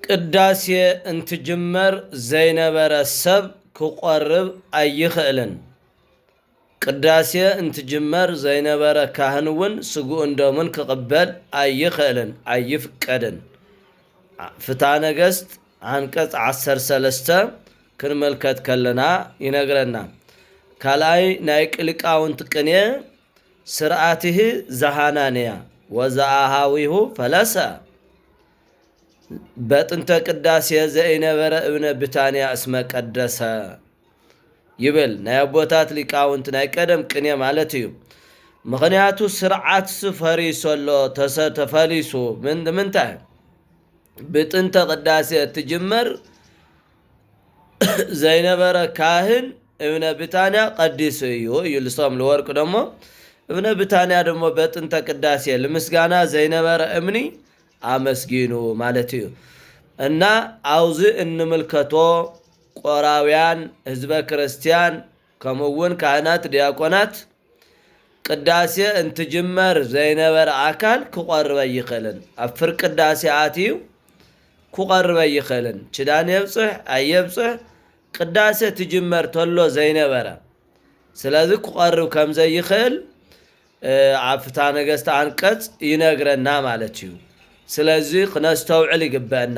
ቅዳሴ እንትጅመር ዘይነበረ ሰብ ክቆርብ አይኽእልን። ቅዳሴ እንትጅመር ዘይነበረ ካህንውን ስጉእ እንደምን ክቅበል አይኽእልን አይፍቀድን። ፍትሐ ነገሥት አንቀጽ 13 ክንመልከት ከለና ይነግረና ካልአይ ናይ ሊቃውንት ቅኔ ስርዓትህ ዘሃናንያ ወዘአሃዊሁ ፈለሰ በጥንተ ቅዳሴ ዘይነበረ እብነ ብታንያ እስመ ቀደሰ ይብል ናይ አቦታት ሊቃውንት ናይ ቀደም ቅኔ ማለት እዩ። ምክንያቱ ስርዓት ፈሪሶሎ ተፈሊሱ ምንታይ በጥንተ ቅዳሴ ትጅመር ዘይነበረ ካህን እብነ ብታንያ ቀዲስ እዩ ይልሶም ለወርቅ ደሞ እብነ ብታንያ ደሞ በጥንተ ቅዳሴ ለምስጋና ዘይነበረ እምኒ አመስጊኑ ማለት እዩ። እና አውዝ እንምልከቶ ቆራውያን ህዝበ ክርስቲያን ከመውን ካህናት ዲያቆናት ቅዳሴ እንትጅመር ዘይነበረ አካል ክቆርበ ይኽእልን አፍር ቅዳሴ አትዩ ክቆርበ ይኽእልን ችዳን የብጽሕ አየብጽሕ ቅዳሴ ትጅመር ተሎ ዘይነበረ ስለዚህ ክቆርብ ከም ዘይኽእል አፍታ ነገሥት አንቀጽ ይነግረና ማለት እዩ። ስለዚህ ክነስተውዕል ይግበአና።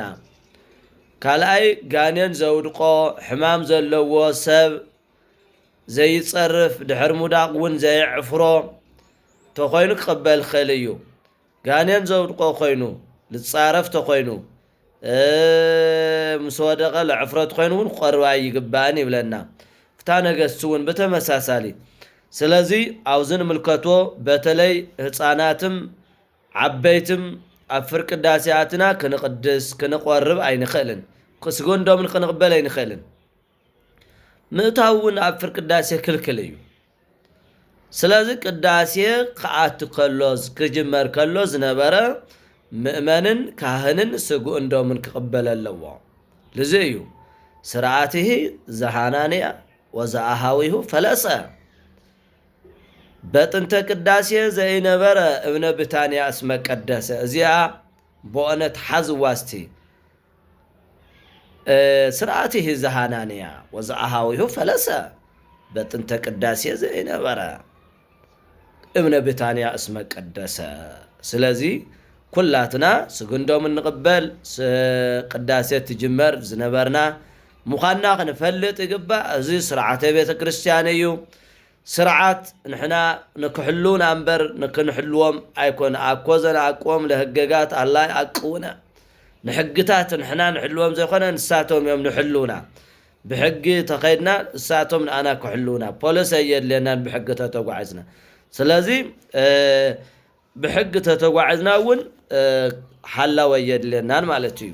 ካልአይ ጋኔን ዘውድቆ ሕማም ዘለዎ ሰብ ዘይጸርፍ ድሕር ሙዳቅ እውን ዘይዕፍሮ ተኮይኑ ክቅበል ክእል እዩ። ጋኔን ዘውድቆ ኮይኑ ልጻረፍ ተኮይኑ ምስ ወደቀ ለዕፍረት ኮይኑ እውን ክቆርባ ይግባአን ይብለና ፍትሐ ነገሥት እውን በተመሳሳሊ። ስለዚህ አውዝን ምልከቶ በተለይ ህፃናትም ዓበይትም አፍር ቅዳሴያትና ክንቅድስ ክንቆርብ አይንኽእልን ክስጎን ዶምን ክንቅበል አይንኽእልን። ምእታውን አፍር ቅዳሴ ክልክል እዩ። ስለዚህ ቅዳሴ ከአት ከሎዝ ክጅመር ከሎ ዝነበረ ምእመንን ካህንን ስጉእ እንደምን ክቅበል ኣለዎ። ለዚ እዩ ስርዓትህ ዘሃናንያ ወዘአሃዊሁ ፈለሰ በጥንተ ቅዳሴ ዘይነበረ እብነ ብታንያ እስመ ቀደሰ እዚኣ በእውነት ሓዝዋስቲ ስርዓትህ ዘሃናንያ ወዘአሃዊሁ ፈለሰ በጥንተ ቅዳሴ ዘይነበረ እብነ ብታንያ እስመ ቀደሰ። ስለዚህ ኩላትና ስግንዶም እንቅበል ቅዳሴ ትጅመር ዝነበርና ሙኻና ክንፈልጥ ይግባእ። እዚ ስርዓተ ቤተ ክርስቲያን እዩ። ስርዓት ንሕና ንክሕሉና እምበር ንክንሕልዎም ኣይኮነ አኮዘና አቆም ለህገጋት አላይ አቅውና ንሕግታት ንሕና ንሕልዎም ዘይኮነ ንሳቶም እዮም ንሕሉና ብሕጊ ተኸይድና ንሳቶም ንአና ክሕሉና ፖሊስ የድልየናን ብሕጊ ተተጓዕዝና። ስለዚህ ብሕጊ ተተጓዕዝና እውን ሓላወ የድልየናን ማለት እዩ።